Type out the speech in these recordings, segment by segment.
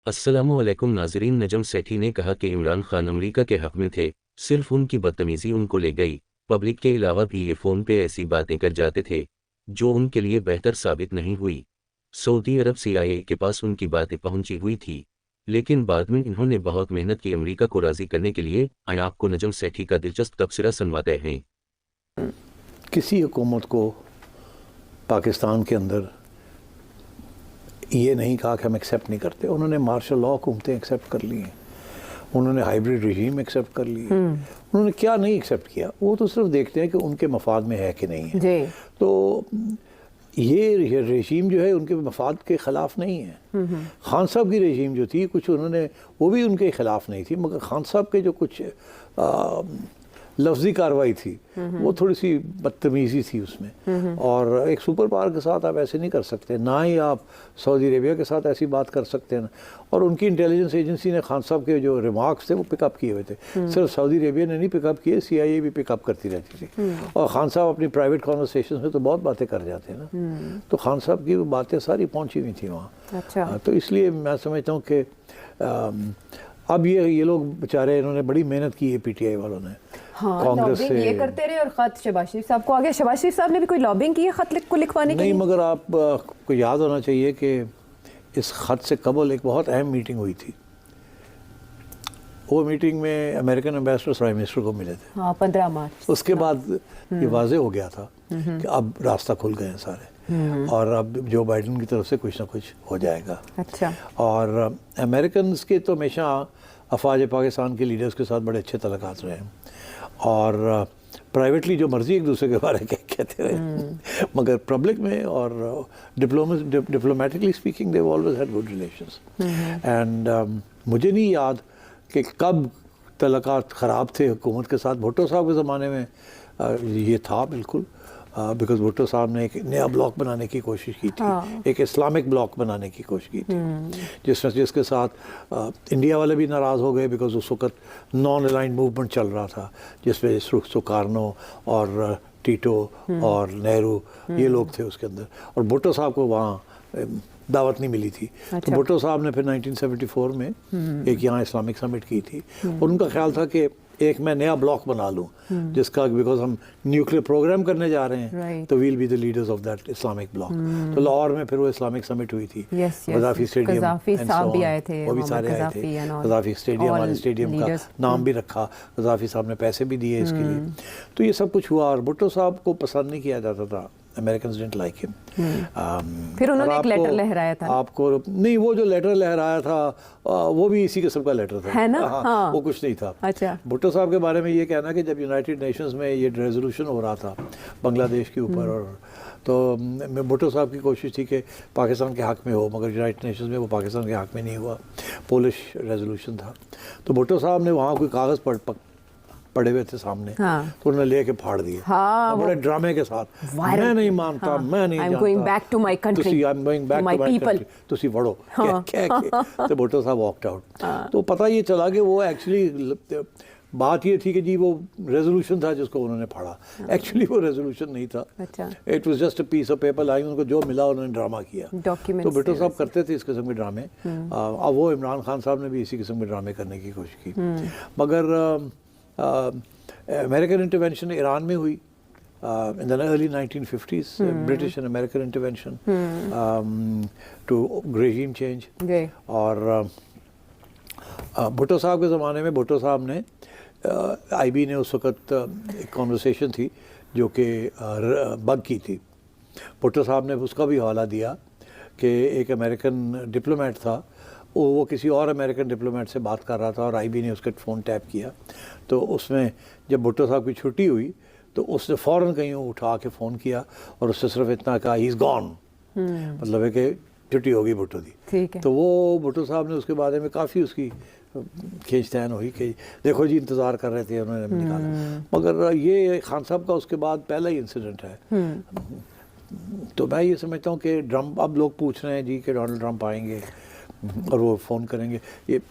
अस्सलामु अलैकुम नाज़रीन। नजम सेठी ने कहा कि इमरान खान अमरीका के हक में थे, सिर्फ उनकी बदतमीजी उनको ले गई। पब्लिक के अलावा भी ये फ़ोन पे ऐसी बातें कर जाते थे जो उनके लिए बेहतर साबित नहीं हुई। सऊदी अरब CIA के पास उनकी बातें पहुंची हुई थी, लेकिन बाद में इन्होंने बहुत मेहनत की अमरीका को राज़ी करने के लिए। आइए आपको नजम सेठी का दिलचस्प तबसरा सुनवाते हैं। किसी हुकूमत को पाकिस्तान के अंदर ये नहीं कहा कि हम एक्सेप्ट नहीं करते। उन्होंने मार्शल लॉ हुकूमतें एक्सेप्ट कर ली हैं, उन्होंने हाइब्रिड रजीम एक्सेप्ट कर ली है। उन्होंने क्या नहीं एक्सेप्ट किया, वो तो सिर्फ देखते हैं कि उनके मफाद में है कि नहीं है। तो ये रजीम जो है उनके मफाद के ख़िलाफ़ नहीं है। खान साहब की रजीम जो थी कुछ उन्होंने वो भी उनके ख़िलाफ़ नहीं थी, मगर खान साहब के जो कुछ लफ्ज़ी कार्रवाई थी वो थोड़ी सी बदतमीज़ी थी उसमें। और एक सुपर पावर के साथ आप ऐसे नहीं कर सकते, ना ही आप सऊदी अरेबिया के साथ ऐसी बात कर सकते हैं। और उनकी इंटेलिजेंस एजेंसी ने खान साहब के जो रिमार्क्स थे वो पिकअप किए हुए थे। सिर्फ सऊदी अरेबिया ने नहीं पिकअप किए, CIA भी पिकअप करती रहती थी। और खान साहब अपनी प्राइवेट कॉन्वर्सेशन में तो बहुत बातें कर जाते हैं ना, तो खान साहब की बातें सारी पहुँची हुई थी वहाँ। अच्छा। तो इसलिए मैं समझता हूँ कि अब ये लोग बेचारे इन्होंने बड़ी मेहनत की है PTI वालों ने। हाँ, कांग्रेस से ये करते रहे और खत शहबाज शरीफ साहब को आ गया। शहबाज शरीफ साहब ने भी कोई लॉबिंग की है खत को लिखवाने के लिए? नहीं, मगर आप को याद होना चाहिए कि इस खत से कबल एक बहुत अहम मीटिंग हुई थी। वो मीटिंग में अमेरिकन एम्बेसडर प्राइम मिनिस्टर को मिले थे। हाँ, 15 मार्च। उसके बाद ये वाजे हो गया था कि अब रास्ता खुल गए हैं सारे, और अब जो बाइडन की तरफ से कुछ ना कुछ हो जाएगा। अच्छा। और अमेरिकन के तो हमेशा अफवाज पाकिस्तान के लीडर्स के साथ बड़े अच्छे तल्लुकात रहे हैं, और प्राइवेटली जो मर्जी एक दूसरे के बारे में कहते रहे, मगर पब्लिक में और diplomatically speaking they always had good relations. And मुझे नहीं याद कि कब तल्लुकात ख़राब थे हुकूमत के साथ। भुट्टो साहब के ज़माने में ये था बिल्कुल, बिकॉज भुट्टो साहब ने एक नया ब्लॉक बनाने की कोशिश की थी, एक इस्लामिक ब्लॉक बनाने की कोशिश की थी, जिसके साथ इंडिया वाले भी नाराज़ हो गए, बिकॉज उस वक्त नॉन अलाइंड मूवमेंट चल रहा था जिसमें सुकार्नो और टीटो और नेहरू ये लोग थे उसके अंदर, और भुट्टो साहब को वहाँ दावत नहीं मिली थी। अच्छा। तो भुट्टो साहब ने फिर 1974 में एक यहाँ इस्लामिक समिट की थी, और उनका ख्याल था कि एक मैं नया ब्लॉक बना लूँ जिसका, बिकॉज हम न्यूक्लियर प्रोग्राम करने जा रहे हैं, तो we'll be the leaders of that Islamic bloc. तो लाहौर में फिर वो इस्लामिक समिट हुई थी, गद्दाफी स्टेडियम, साहब भी आए थे, वो भी सारे आए थे। गद्दाफी स्टेडियम, वाले स्टेडियम का नाम भी रखा, गद्दाफी साहब ने पैसे भी दिए इसके लिए। तो ये सब कुछ हुआ, और भुट्टो साहब को पसंद नहीं किया जाता था, अमेरिकन्स डिडंट लाइक हिम। फिर उन्होंने एक लेटर लहराया था आपको, नहीं वो जो लेटर लहराया था वो भी इसी किस्म का लेटर था, है ना? हाँ। वो कुछ नहीं था। अच्छा। भुट्टो साहब के बारे में ये कहना कि जब यूनाइटेड नेशंस में ये रेजोल्यूशन हो रहा था बांग्लादेश के ऊपर, और तो भुट्टो साहब की कोशिश थी कि पाकिस्तान के हक़ में हो, मगर यूनाइटेड नेशंस में वो पाकिस्तान के हक़ में नहीं हुआ, पोलिश रेजोल्यूशन था। तो भुट्टो साहब ने वहाँ कोई कागज़ पड़े हुए थे सामने, तो उन्होंने लेके फाड़ दिए, बड़े ड्रामे के साथ। मैं नहीं मानता, मैं नहीं जानता, I'm going back to my country, to my people, तुसी वड़ो तो भुट्टो साहब वॉकड आउट। तो पता ये चला कि वो एक्चुअली बात ये थी कि जी वो रेजोल्यूशन था जिसको उन्होंने फाड़ा, एक्चुअली वो रेजोल्यूशन नहीं था। It was just a piece of paper line, उनको जो मिला उन्होंने ड्रामा किया। तो भुट्टो साहब करते थे इस किस्म के ड्रामे। अब वो इमरान खान साहब ने भी इसी किस्म के ड्रामे करने की कोशिश की, मगर अमेरिकन इंटरवेंशन ईरान में हुई in the early 1950s, British and American intervention to regime change. और भुट्टो साहब के ज़माने में भुट्टो साहब ने IB ने उस वक़्त एक कॉन्वर्सेशन थी जो कि बग की थी। भुट्टो साहब ने उसका भी हवाला दिया कि एक अमेरिकन डिप्लोमेट था, वो किसी और अमेरिकन डिप्लोमेट से बात कर रहा था, और IB ने उसका फ़ोन टैप किया। तो उसमें जब भुट्टो साहब की छुट्टी हुई तो उसने फ़ौरन कहीं उठा के फ़ोन किया और उससे सिर्फ इतना कहा ही इज़ गॉन, मतलब है कि छुट्टी होगी भुट्टो दी। तो वो भुट्टो साहब ने उसके बारे में काफ़ी उसकी खींचतान हुई कि देखो जी इंतज़ार कर रहे थे, उन्होंने निकाला। मगर ये खान साहब का उसके बाद पहला ही इंसिडेंट है। तो मैं ये समझता हूँ कि अब लोग पूछ रहे हैं जी कि डोनाल्ड ट्रंप आएंगे और वो फ़ोन करेंगे। ये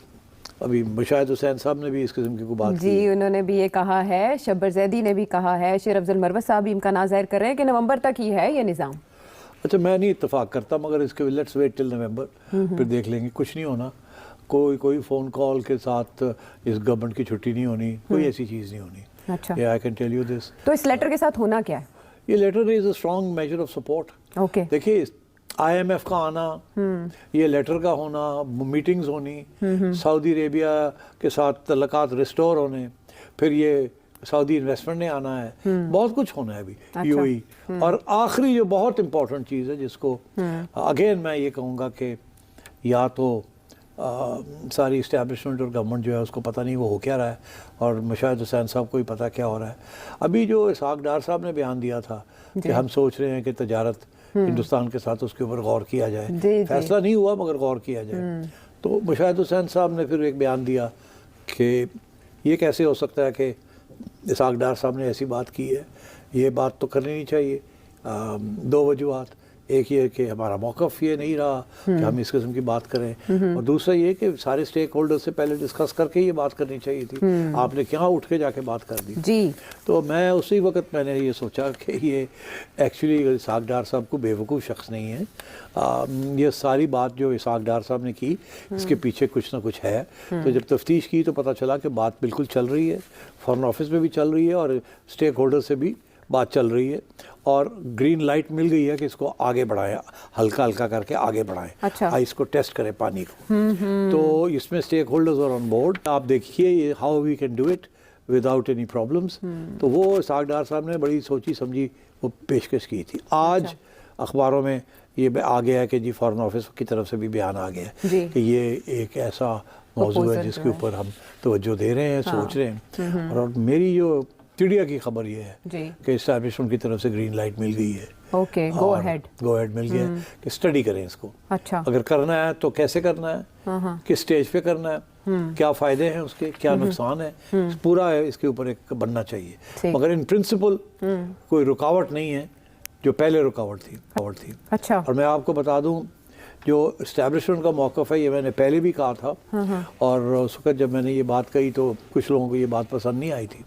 अभी मुशाहिद हुसैन साहब ने भी इस किस्म की कोई बात जी की। उन्होंने भी ये कहा है, शब्बर जैदी ने भी कहा है, शेर अफजल मरवत साहब भी इम्कान ज़ाहिर कर रहे हैं कि नवंबर तक ही है ये निज़ाम। अच्छा, मैं नहीं इत्तेफाक करता, मगर इसके लेट्स वेट टिल नवंबर, फिर देख लेंगे, कुछ नहीं होना। کوئی فون کال کے ساتھ اس گورنمنٹ کی چھٹی نہیں ہونی, کوئی ایسی چیز نہیں ہونی. اچھا, I can tell you this. تو اس لیٹر کے ساتھ ہونا کیا ہے؟ یہ letter is a strong measure of support. Okay, دیکھیے آئی ایم ایف کا آنا, یہ لیٹر کا ہونا, میٹنگز ہونی, سعودی عربیہ کے ساتھ تعلقات ریسٹور ہونے, پھر یہ سعودی انویسٹمنٹ نے آنا ہے, بہت کچھ ہونا ہے ابھی یو اے. اور آخری جو بہت امپورٹنٹ چیز ہے جس کو اگین میں یہ کہوں گا کہ یا تو ساری اسٹیبلشمنٹ اور گورنمنٹ جو ہے اس کو پتہ نہیں وہ ہو کیا رہا ہے, اور مشاہد حسین صاحب کو ہی پتہ کیا ہو رہا ہے. ابھی جو اسحاق ڈار صاحب نے بیان دیا تھا کہ ہم سوچ رہے ہیں کہ تجارت ہندوستان کے ساتھ اس کے اوپر غور کیا جائے, فیصلہ نہیں ہوا مگر غور کیا جائے. تو مشاہد حسین صاحب نے پھر ایک بیان دیا کہ یہ کیسے ہو سکتا ہے کہ اسحاق ڈار صاحب نے ایسی بات کی ہے, یہ بات تو کرنی نہیں چاہیے. دو وجوہات, ایک یہ کہ ہمارا موقف یہ نہیں رہا کہ ہم اس قسم کی بات کریں, اور دوسرا یہ کہ سارے اسٹیک ہولڈر سے پہلے ڈسکس کر کے یہ بات کرنی چاہیے تھی, آپ نے کہاں اٹھ کے جا کے بات کر دی. جی, تو میں اسی وقت میں نے یہ سوچا کہ یہ ایکچولی اسحاق ڈار صاحب کو بیوقوف شخص نہیں ہے. یہ ساری بات جو اسحاق ڈار صاحب نے کی اس کے پیچھے کچھ نہ کچھ ہے. تو جب تفتیش کی تو پتہ چلا کہ بات بالکل چل رہی ہے, فارن آفس میں بھی چل رہی ہے اور اسٹیک ہولڈر سے بھی بات چل رہی ہے, اور گرین لائٹ مل گئی ہے کہ اس کو آگے بڑھائیں, ہلکا ہلکا کر کے آگے بڑھائیں. اچھا, اس کو ٹیسٹ کریں پانی کو. تو اس میں اسٹیک ہولڈرز اور آن بورڈ. آپ دیکھیے یہ how we can do it without any problems. تو وہ اسحاق ڈار صاحب نے بڑی سوچی سمجھی وہ پیشکش کی تھی. آج اخباروں میں یہ آ گیا ہے کہ جی فارن آفس کی طرف سے بھی بیان آ گیا ہے کہ یہ ایک ایسا موضوع ہے جس کے اوپر ہم توجہ دے رہے ہیں, سوچ رہے ہیں. اور میری جو چڑیا کی خبر یہ ہے کہ اسٹیبلشمنٹ کی طرف سے گرین لائٹ مل گئی ہے. اوکے, گو ہیڈ مل گیا ہے کہ اسٹڈی کریں اس کو. اچھا, اگر کرنا ہے تو کیسے کرنا ہے, کس سٹیج پہ کرنا ہے, کیا فائدے ہیں اس کے, کیا نقصان ہے, پورا اس کے اوپر ایک بننا چاہیے. مگر ان پرنسپل کوئی رکاوٹ نہیں ہے جو پہلے رکاوٹ تھی. اچھا, اور میں آپ کو بتا دوں جو اسٹیبلشمنٹ کا موقف ہے یہ میں نے پہلے بھی کہا تھا, اور اس وقت جب میں نے یہ بات کہی تو کچھ لوگوں کو یہ بات پسند نہیں آئی تھی.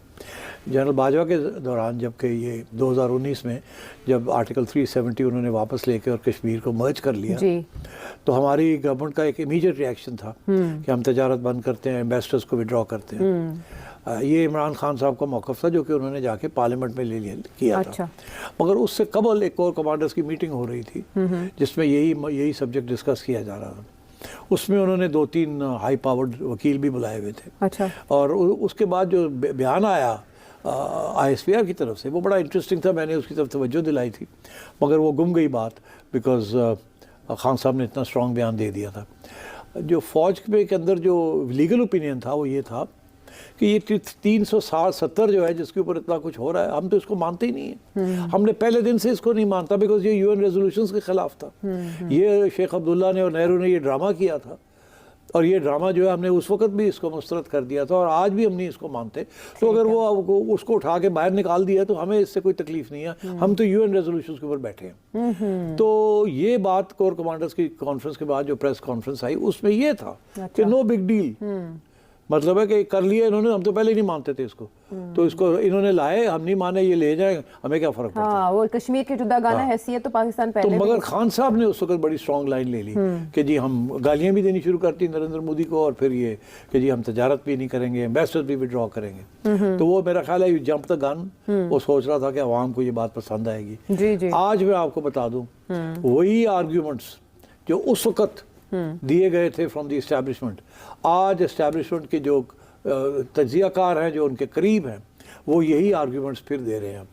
جنرل باجوہ کے دوران جب کہ یہ 2019 میں جب آرٹیکل 370 انہوں نے واپس لے کے اور کشمیر کو مرج کر لیا, تو ہماری گورنمنٹ کا ایک امیجیٹ ریئیکشن تھا کہ ہم تجارت بند کرتے ہیں, ایمبیسڈرز کو ودرا کرتے ہیں. یہ عمران خان صاحب کا موقف تھا جو کہ انہوں نے جا کے پارلیمنٹ میں لے کیا تھا. مگر اس سے قبل ایک کور کمانڈرز کی میٹنگ ہو رہی تھی جس میں یہی سبجیکٹ ڈسکس کیا جا رہا تھا. اس میں انہوں نے 2-3 ہائی پاورڈ وکیل بھی بلائے ہوئے تھے. اور اس کے بعد جو بیان آیا آئی ایس پی آر کی طرف سے وہ بڑا انٹرسٹنگ تھا. میں نے اس کی طرف توجہ دلائی تھی مگر وہ گم گئی بات, بیکاز خان صاحب نے اتنا اسٹرانگ بیان دے دیا تھا. جو فوج کے اندر جو لیگل اوپینین تھا وہ یہ تھا کہ یہ 360-70 جو ہے جس کے اوپر اتنا کچھ ہو رہا ہے, ہم تو اس کو مانتے ہی نہیں ہیں. ہم نے پہلے دن سے اس کو نہیں مانتا بیکاز یہ UN ریزولوشنز کے خلاف تھا. یہ شیخ عبداللہ نے اور نہرو نے یہ ڈرامہ کیا تھا, اور یہ ڈرامہ جو ہے ہم نے اس وقت بھی اس کو مسترد کر دیا تھا, اور آج بھی ہم نہیں اس کو مانتے. تو اگر وہ اس کو اٹھا کے باہر نکال دیا تو ہمیں اس سے کوئی تکلیف نہیں ہے, ہم تو UN ریزولوشنز کے اوپر بیٹھے ہیں. تو یہ بات کور کمانڈرز کی کانفرنس کے بعد جو پریس کانفرنس آئی اس میں یہ تھا کہ نو بگ ڈیل, مطلب ہے کہ کر لیا انہوں نے, ہم تو پہلے ہی نہیں مانتے تھے اس کو, تو اس کو انہوں نے لائے, ہم نہیں مانے, یہ لے جائیں, ہمیں کیا فرق پڑتا ہے. ہاں, وہ کشمیر کی جدا گانا حیثیت تو پاکستان پہلے. تو مگر خان صاحب نے اس وقت بڑی اسٹرانگ لائن لے لی کہ جی ہم گالیاں بھی دینی شروع کرتی نریندر مودی کو, اور پھر یہ کہ جی ہم تجارت بھی نہیں کریں گے, ایمبیسڈر بھی ودرا کریں گے. تو وہ میرا خیال ہے یو جمپ دا گن, وہ سوچ رہا تھا کہ عوام کو یہ بات پسند آئے گی. آج میں آپ کو بتا دوں وہی آرگیومنٹس جو اس وقت دیے گئے تھے فرام دی اسٹیبلشمنٹ, آج اسٹیبلشمنٹ کے جو تجزیہ کار ہیں جو ان کے قریب ہیں وہ یہی آرگیومنٹس پھر دے رہے ہیں.